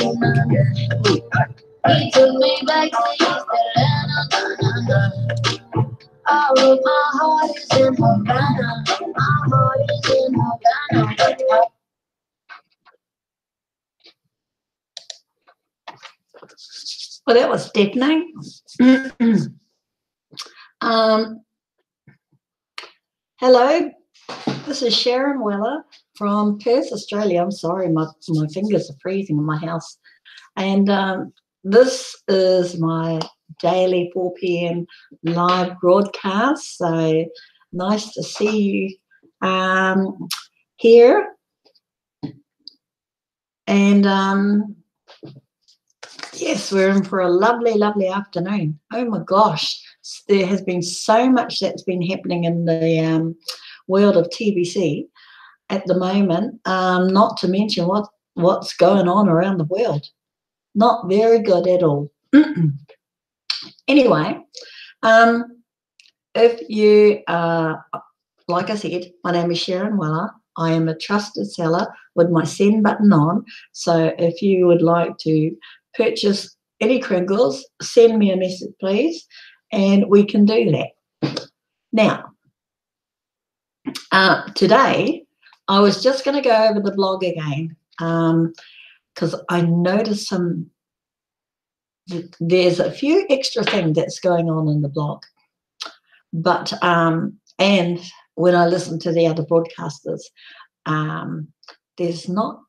He took me back to Easter. All of my heart is in Havana. My heart is in Havana. Well, that was deafening. Hello, this is Sharon Weller from Perth, Australia. I'm sorry, my fingers are freezing in my house. And this is my daily 4 p.m. live broadcast. So nice to see you here. And yes, we're in for a lovely, lovely afternoon. Oh my gosh, there has been so much that's been happening in the world of TBC at the moment, not to mention what's going on around the world. Not very good at all. Anyway, if you like I said, my name is Sharon Weller. I am a trusted seller with my send button on. So if you would like to purchase any Kringles, send me a message, please, and we can do that. Now, today, I was just going to go over the blog again because I noticed there's a few extra things that's going on in the blog. But, and when I listen to the other broadcasters, there's not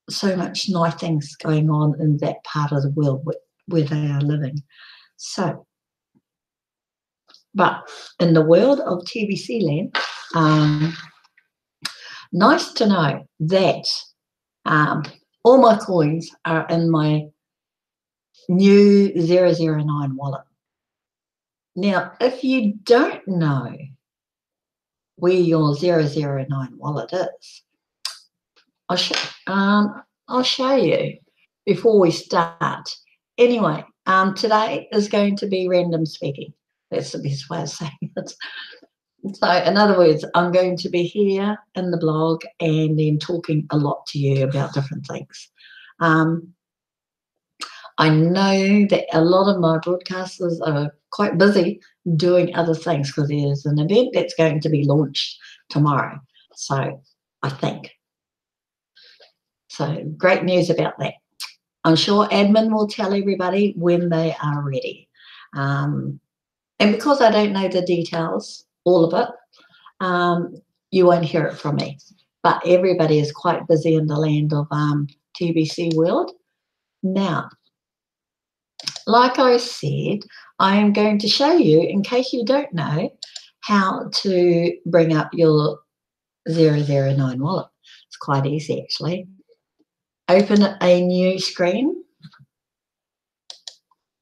so much nice things going on in that part of the world where they are living. So, but in the world of TBC land, nice to know that all my coins are in my new 009 wallet. Now, if you don't know where your 009 wallet is, I'll show you before we start. Anyway, today is going to be random speaking. That's the best way of saying it. So, in other words, I'm going to be here in the blog and then talking a lot to you about different things. I know that a lot of my broadcasters are quite busy doing other things because there's an event that's going to be launched tomorrow. So, I think. So, great news about that. I'm sure admin will tell everybody when they are ready. And because I don't know the details, all of it, you won't hear it from me. But everybody is quite busy in the land of TBC world. Now, like I said, I am going to show you, in case you don't know, how to bring up your 009 wallet. It's quite easy, actually. Open a new screen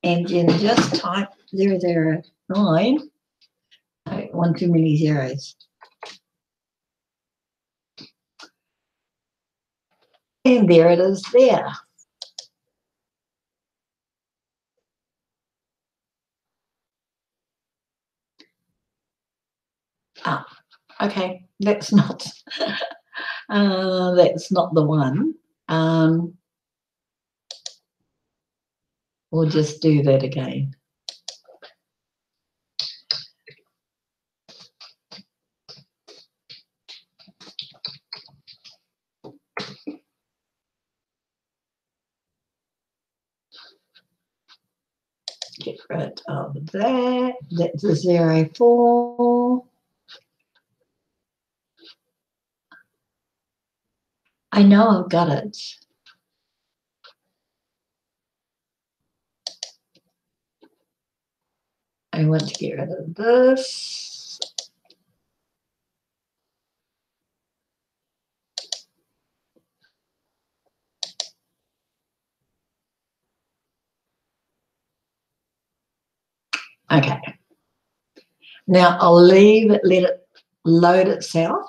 and then just type 009. One too many zeros. And there it is there. Ah, okay, that's not the one. We'll just do that again. Get rid of that. That's a 04. I know I've got it. I want to get rid of this. Okay. Now I'll leave it, let it load itself.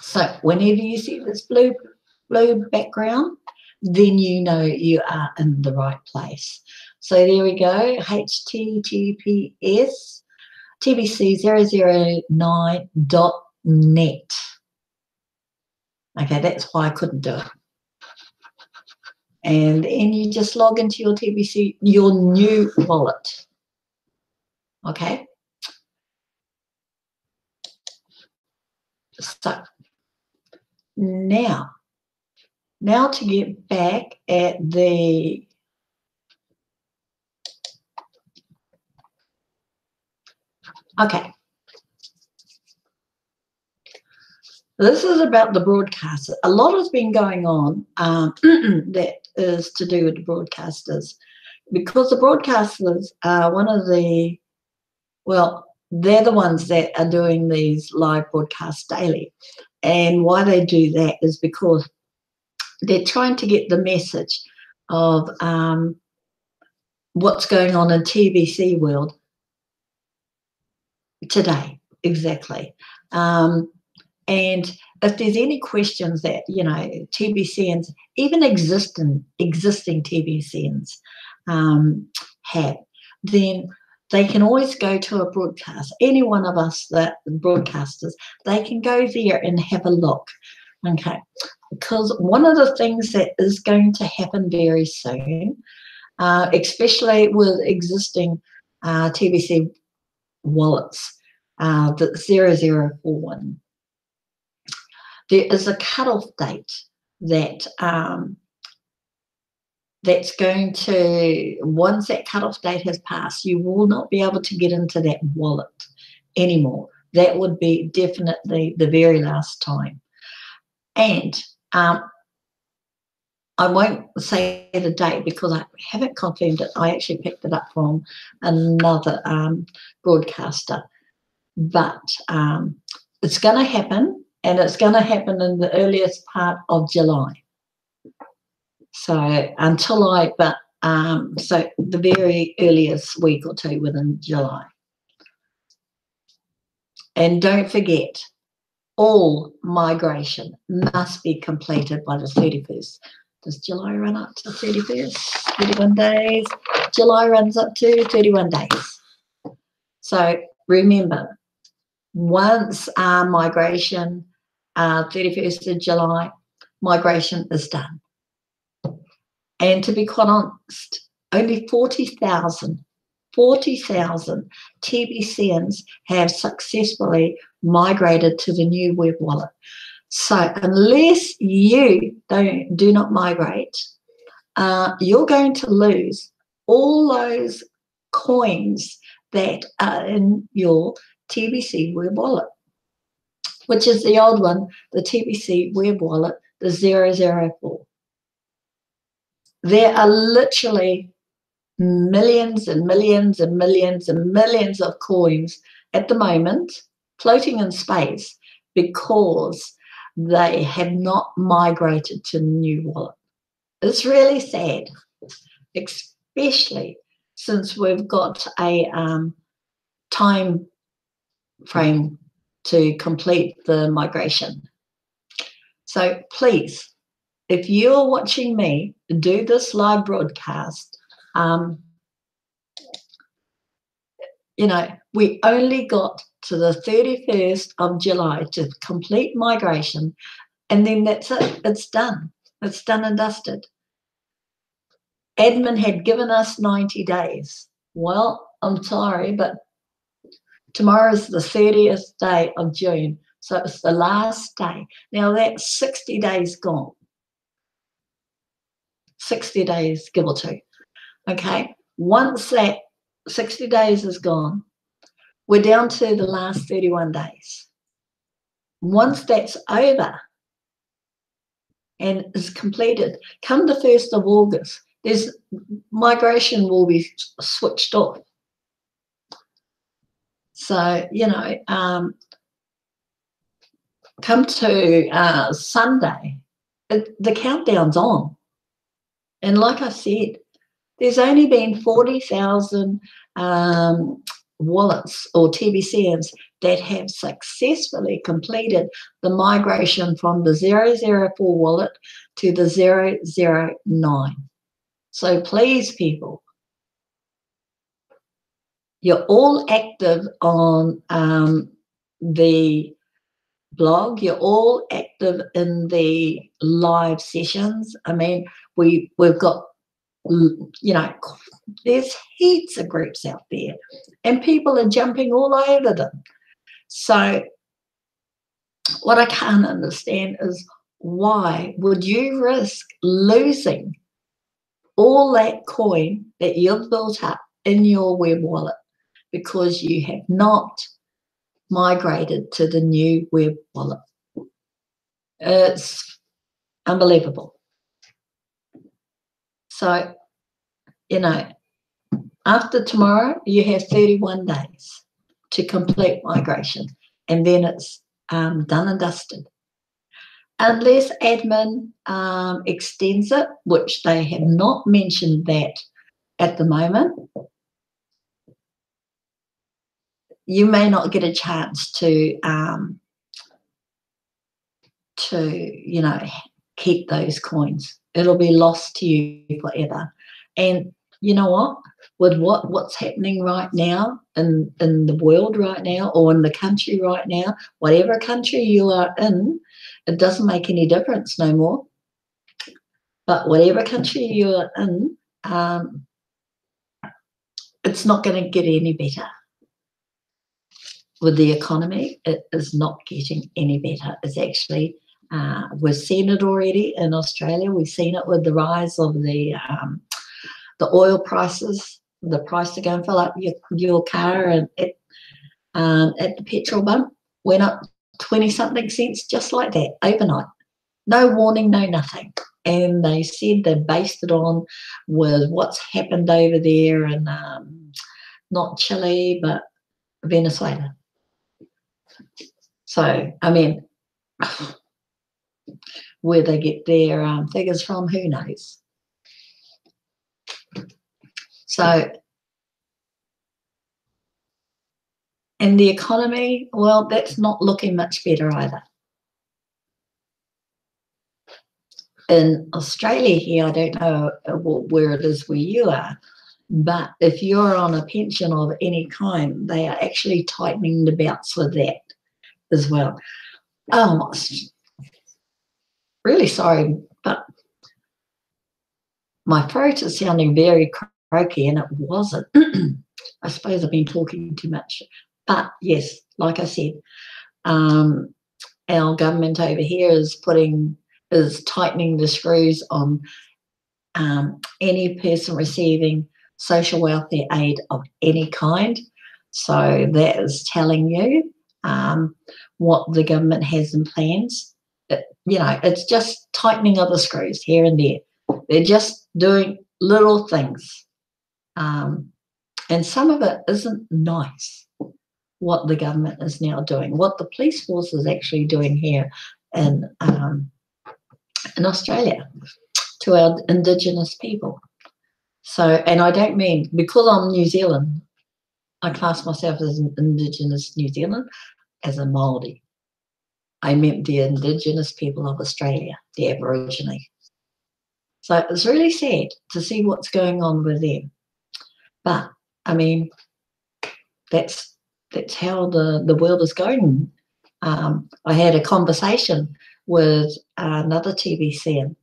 So whenever you see this blue background, then you know you are in the right place. So there we go, https tbc009.net. Okay, that's why I couldn't do it. and then you just log into your TBC, your new wallet. Okay. So now to get back at the okay. This is about the broadcasters. A lot has been going on that is to do with the broadcasters, because the broadcasters are one of the, well, they're the ones that are doing these live broadcasts daily. And why they do that is because they're trying to get the message of what's going on in TBC world today, exactly. And if there's any questions that, you know, TBCNs, even existing TBCNs have, then they can always go to a broadcast. Any one of us that broadcasters, they can go there and have a look, okay? Because one of the things that is going to happen very soon, especially with existing TBC wallets, the 0041, there is a cutoff date that that's going to, once that cutoff date has passed, you will not be able to get into that wallet anymore. That would be definitely the very last time. And I won't say the date because I haven't confirmed it. I actually picked it up from another broadcaster. But it's going to happen, and it's going to happen in the earliest part of July. So so the very earliest week or two within July. And don't forget, all migration must be completed by the 31st. Does July run up to the 31st? 31 days. July runs up to 31 days. So remember, once migration, 31st of July, migration is done. And to be quite honest, only 40,000 TBCNs have successfully migrated to the new web wallet. So unless you do not migrate, you're going to lose all those coins that are in your TBC web wallet, which is the old one, the TBC web wallet, the 004. There are literally millions and millions and millions and millions of coins at the moment floating in space because they have not migrated to the new wallet. It's really sad, especially since we've got a time frame to complete the migration. So please, if you're watching me do this live broadcast, you know, we only got to the 31st of July to complete migration, and then that's it. It's done. It's done and dusted. Admin had given us 90 days. Well, I'm sorry, but tomorrow's the 30th day of June, so it's the last day. Now that's 60 days gone. 60 days, give or take. Okay, once that 60 days is gone, we're down to the last 31 days. Once that's over and is completed, come the 1st of August, there's migration will be switched off. So, you know, come to Sunday, the countdown's on. And like I said, there's only been 40,000 wallets or TBCNs that have successfully completed the migration from the 004 wallet to the 009. So please, people, you're all active on the blog, you're all active in the live sessions. I mean, We've got, you know, there's heaps of groups out there, and people are jumping all over them. So what I can't understand is, why would you risk losing all that coin that you've built up in your web wallet because you have not migrated to the new web wallet? It's unbelievable. So, you know, after tomorrow, you have 31 days to complete migration, and then it's done and dusted. Unless admin extends it, which they have not mentioned that at the moment, you may not get a chance to you know, keep those coins. It'll be lost to you forever. And you know what? With what's happening right now in the world right now, or in the country right now, whatever country you are in, it doesn't make any difference no more. But whatever country you are in, it's not going to get any better. With the economy, it is not getting any better. It's actually, we've seen it already in Australia. We've seen it with the rise of the oil prices. The price to go and fill up your car and at the petrol pump went up 20-something cents just like that overnight. No warning, no nothing. And they said they based it on with what's happened over there in not Chile, but Venezuela. So, I mean, where they get their figures from, who knows? So, and the economy, well, that's not looking much better either. In Australia here, I don't know where it is where you are, but if you're on a pension of any kind, they are actually tightening the belts with that as well. Oh, really sorry, but my throat is sounding very croaky, and it wasn't. I suppose I've been talking too much. But yes, like I said, our government over here is tightening the screws on any person receiving social welfare aid of any kind. So that is telling you what the government has in plans. You know, it's just tightening of the screws here and there. They're just doing little things. And some of it isn't nice, what the government is now doing, what the police force is actually doing here in Australia to our Indigenous people. So, and I don't mean, because I'm New Zealand, I class myself as an Indigenous New Zealand, as a Māori. I meant the Indigenous people of Australia, the Aborigine. So it's really sad to see what's going on with them. But, I mean, that's how the world is going. I had a conversation with another TBC,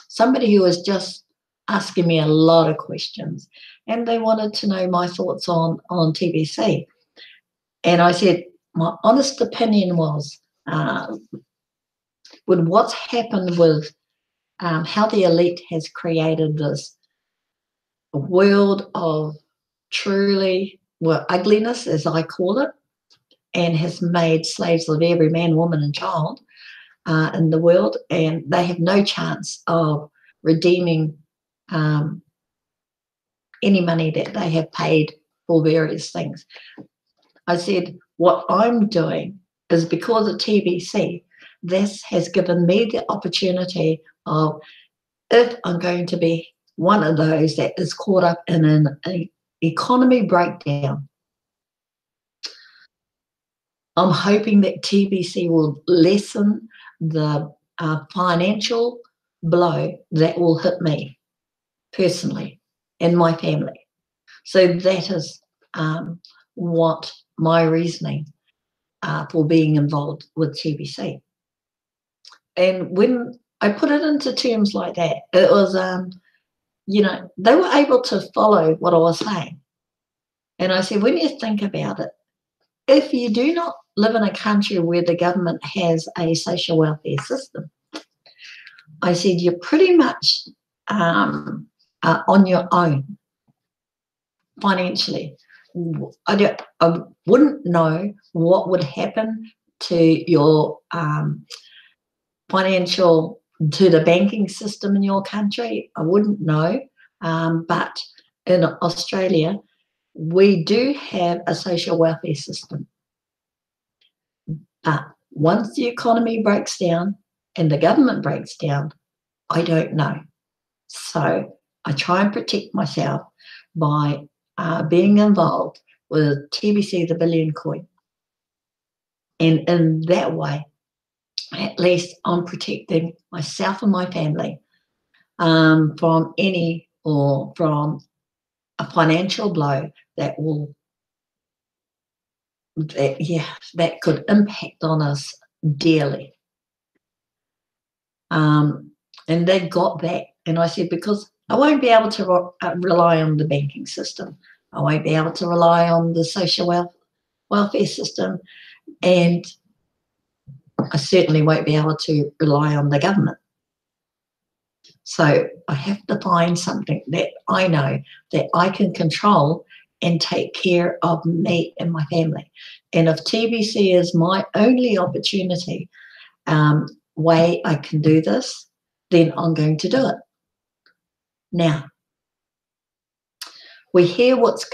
somebody who was just asking me a lot of questions, and they wanted to know my thoughts on TBC. And I said, my honest opinion was, with what's happened with how the elite has created this world of truly, well, ugliness, as I call it, and has made slaves of every man, woman and child in the world, and they have no chance of redeeming any money that they have paid for various things. I said, what I'm doing is, because of TBC, this has given me the opportunity of, if I'm going to be one of those that is caught up in an economy breakdown, I'm hoping that TBC will lessen the financial blow that will hit me personally and my family. So that is what my reasoning for being involved with TBC. And when I put it into terms like that. It was, you know, they were able to follow what I was saying. And I said, when you think about it, if you do not live in a country where the government has a social welfare system, I said, you're pretty much on your own financially. I wouldn't know what would happen to your financial, to the banking system in your country. I wouldn't know. But in Australia, we do have a social welfare system. But once the economy breaks down and the government breaks down, I don't know. So I try and protect myself by being involved with TBC, the Billion Coin. And in that way, at least I'm protecting myself and my family from any, or from a financial blow that will, that could impact on us dearly. And they got that. And I said, because I won't be able to rely on the banking system. I won't be able to rely on the social welfare system. And I certainly won't be able to rely on the government. So I have to find something that I know that I can control and take care of me and my family. And if TBC is my only opportunity, way I can do this, then I'm going to do it. Now, we hear what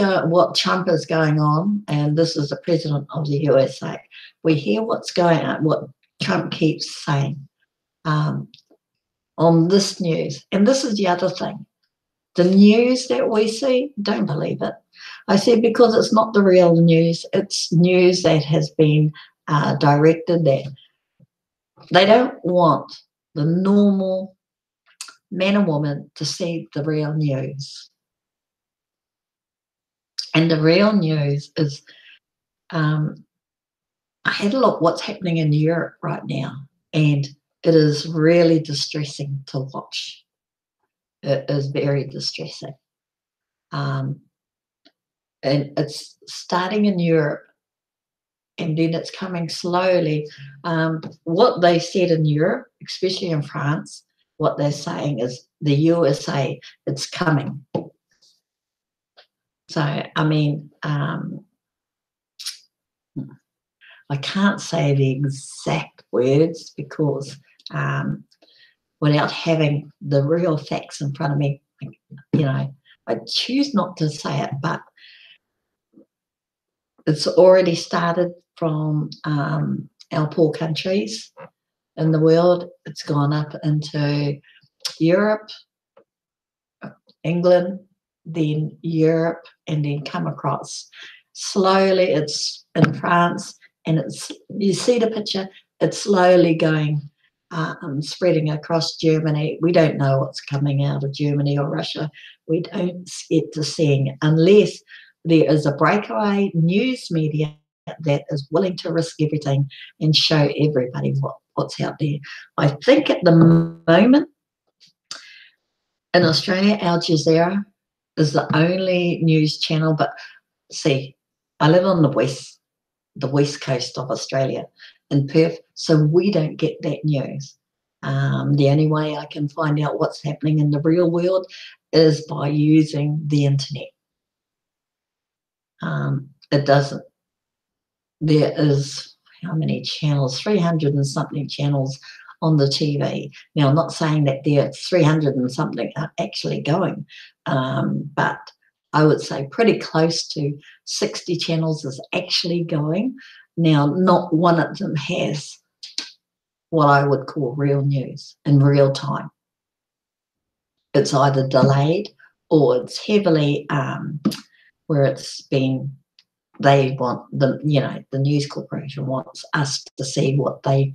Trump is going on, and this is the president of the USA. We hear what's going on, what Trump keeps saying on this news. And this is the other thing. The news that we see, don't believe it. I said, because it's not the real news. It's news that has been directed there. They don't want the normal man and woman to see the real news. And the real news is, I had a look what's happening in Europe right now, and it is really distressing to watch. It is very distressing. And it's starting in Europe, and then it's coming slowly. What they said in Europe, especially in France, what they're saying is the USA, it's coming. So, I mean, I can't say the exact words because without having the real facts in front of me, you know, I choose not to say it, but it's already started from our poor countries in the world. It's gone up into Europe, England, then Europe, and then come across. Slowly, it's in France, and it's, you see the picture, it's slowly going, spreading across Germany. We don't know what's coming out of Germany or Russia. We don't get to seeing it unless there is a breakaway news media that is willing to risk everything and show everybody what's out there. I think at the moment in Australia, Al Jazeera is the only news channel, but see, I live on the west coast of Australia in Perth, so we don't get that news. The only way I can find out what's happening in the real world is by using the internet. It doesn't, there is, how many channels, 300 and something channels on the TV. Now, I'm not saying that there 300 and something are actually going, but I would say pretty close to 60 channels is actually going. Now, not one of them has what I would call real news in real time. It's either delayed or it's heavily, where it's been, they want the, you know, the News Corporation wants us to see what they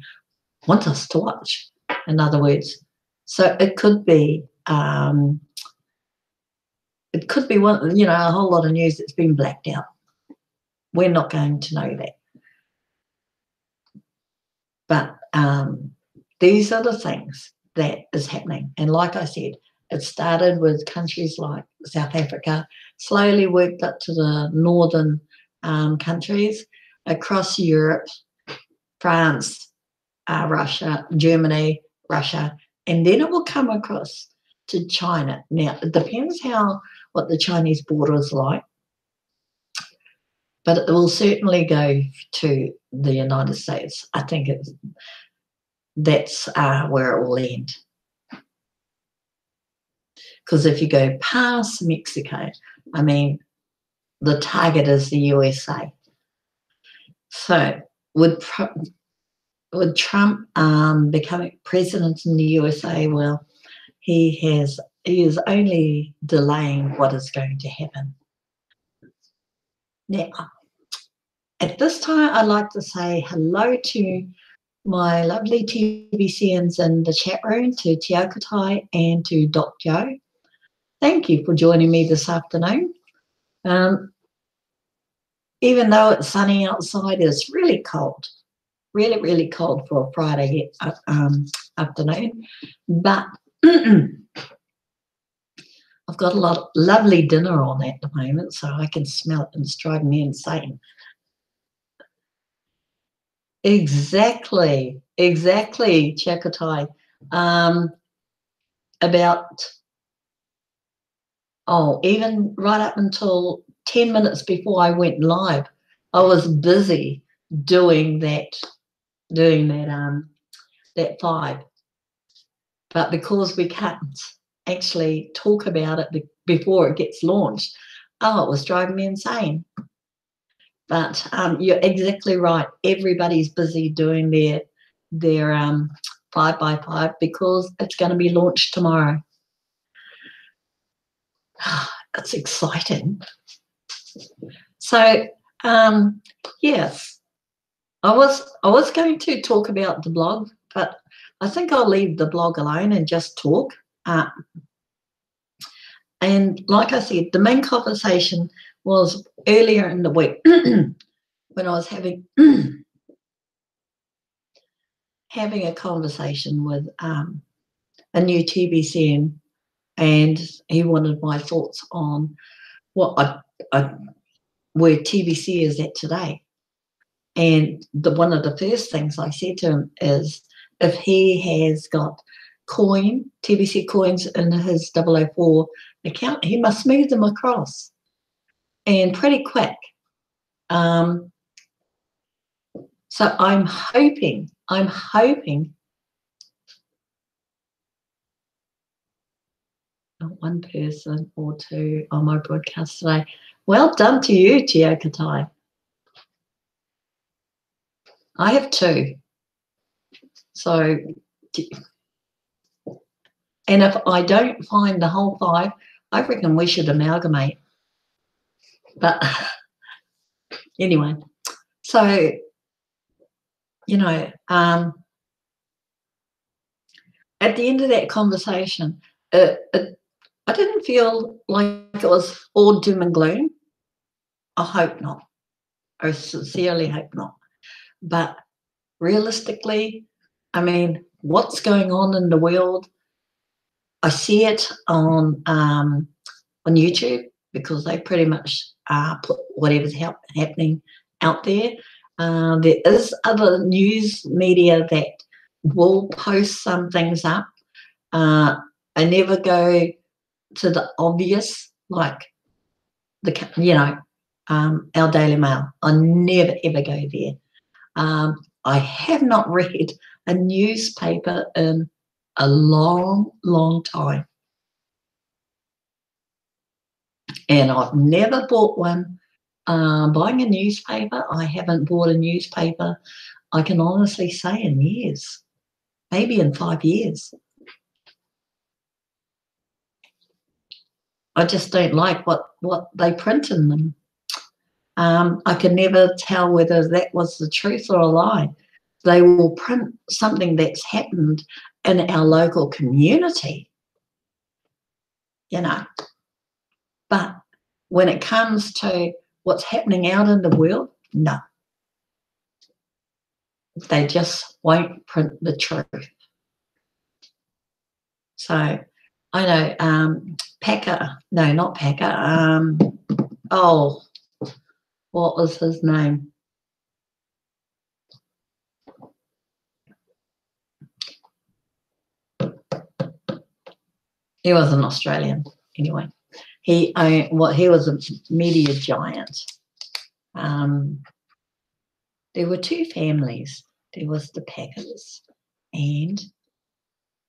want us to watch, in other words. So it could be one, you know, a whole lot of news that's been blacked out. We're not going to know that. But these are the things that is happening. And like I said, it started with countries like South Africa, slowly worked up to the northern countries, across Europe, France, Russia, Germany, Russia, and then it will come across to China. Now, it depends what the Chinese border is like, but it will certainly go to the United States. I think that's where it will end. Because if you go past Mexico, I mean, the target is the USA. So would Trump becoming president in the USA? Well, he is only delaying what is going to happen. Now, at this time, I'd like to say hello to my lovely TBCians in the chat room, to Tiakotai and to Doc Joe. Thank you for joining me this afternoon. Even though it's sunny outside, it's really cold, really, really cold for a Friday afternoon. But I've got a lot of lovely dinner on at the moment, so I can smell it and it's driving me insane. Exactly, Chakatai. Even right up until 10 minutes before I went live, I was busy doing that 5. But because we can't actually talk about it before it gets launched, it was driving me insane. But you're exactly right. Everybody's busy doing their 5x5 because it's going to be launched tomorrow. It's exciting. So yes, I was going to talk about the blog, but I think I'll leave the blog alone and just talk. And like I said, the main conversation was earlier in the week when I was having a conversation with a new TBC, and he wanted my thoughts on where TBC is at today. And one of the first things I said to him is, if he has got TBC coins in his 004 account, he must move them across, and pretty quick. So I'm hoping one person or two on my broadcast today. Well done to you, Tio Katai. I have 2. So, and if I don't find the whole 5, I reckon we should amalgamate. But anyway, so, at the end of that conversation, I didn't feel like it was all doom and gloom. I hope not. I sincerely hope not. But realistically, I mean, what's going on in the world? I see it on YouTube, because they pretty much put whatever's happening out there. There is other news media that will post some things up. I never go to the obvious, like our Daily Mail. I never ever go there. I have not read a newspaper in a long, long time. And I've never bought one. Buying a newspaper, I haven't bought a newspaper, I can honestly say, in years, maybe in 5 years. I just don't like what they print in them. I can never tell whether that was the truth or a lie. They will print something that's happened in our local community, But when it comes to what's happening out in the world, no. They just won't print the truth. So I know Packer, no, not Packer. Oh, what was his name? He was an Australian, anyway. He was a media giant. There were two families. There was the Packers, and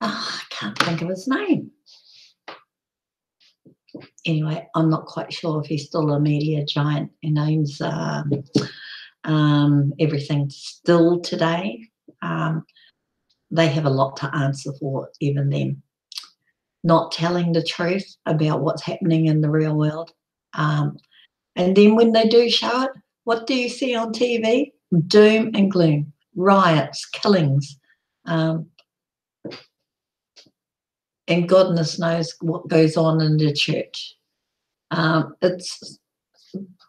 I can't think of his name. Anyway, I'm not quite sure if he's still a media giant and owns everything still today. They have a lot to answer for, even them. Not telling the truth about what's happening in the real world. And then when they do show it, what do you see on TV? Doom and gloom, riots, killings. And goodness knows what goes on in the church.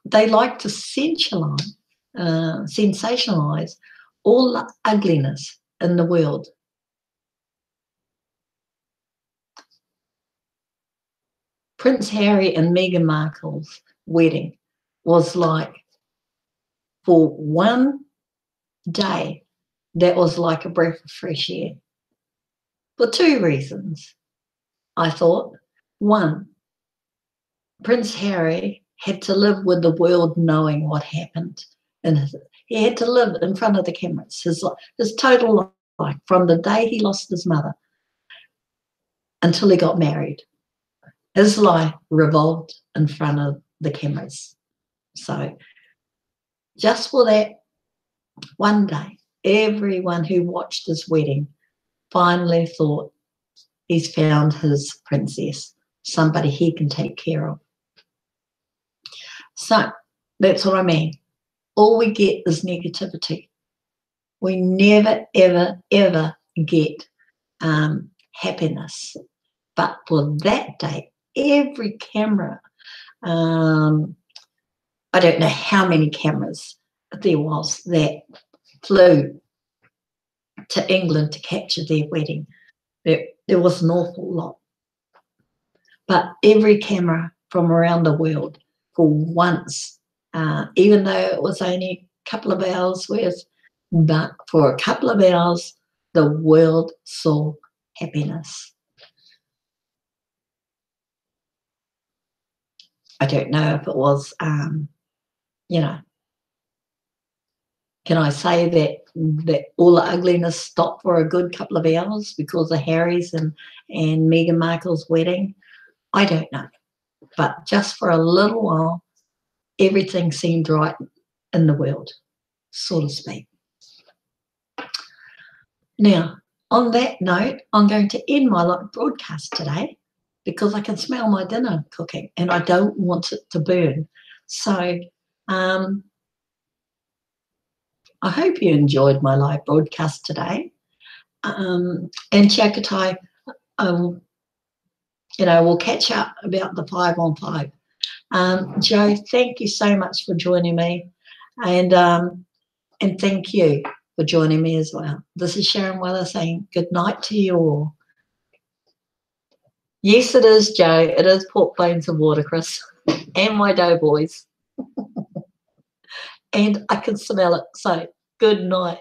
They like to sensationalize all the ugliness in the world. Prince Harry and Meghan Markle's wedding was like, for one day, that was like a breath of fresh air. For two reasons, I thought. One, Prince Harry had to live with the world knowing what happened. And he had to live in front of the cameras, his total life, from the day he lost his mother until he got married. His life revolved in front of the cameras. So just for that one day, everyone who watched his wedding finally thought he's found his princess, somebody he can take care of. So that's what I mean. All we get is negativity. We never, ever, ever get happiness. But for that day, every camera, I don't know how many cameras there was that flew to England to capture their wedding. There was an awful lot. But every camera from around the world, for once, even though it was only a couple of hours worth, but for a couple of hours, the world saw happiness. I don't know if it was, can I say that all the ugliness stopped for a good couple of hours because of Harry's and Meghan Markle's wedding? I don't know. But just for a little while, everything seemed right in the world, so to speak. Now, on that note, I'm going to end my live broadcast today because I can smell my dinner cooking and I don't want it to burn. So I hope you enjoyed my live broadcast today. And Chakatai, we'll catch up about the 5-on-5. Joe, thank you so much for joining me, and thank you for joining me as well. This is Sharon Weller saying good night to you all. Yes, it is, Joe. It is pork bones and water, Chris, and my doughboys. And I can smell it. So good night.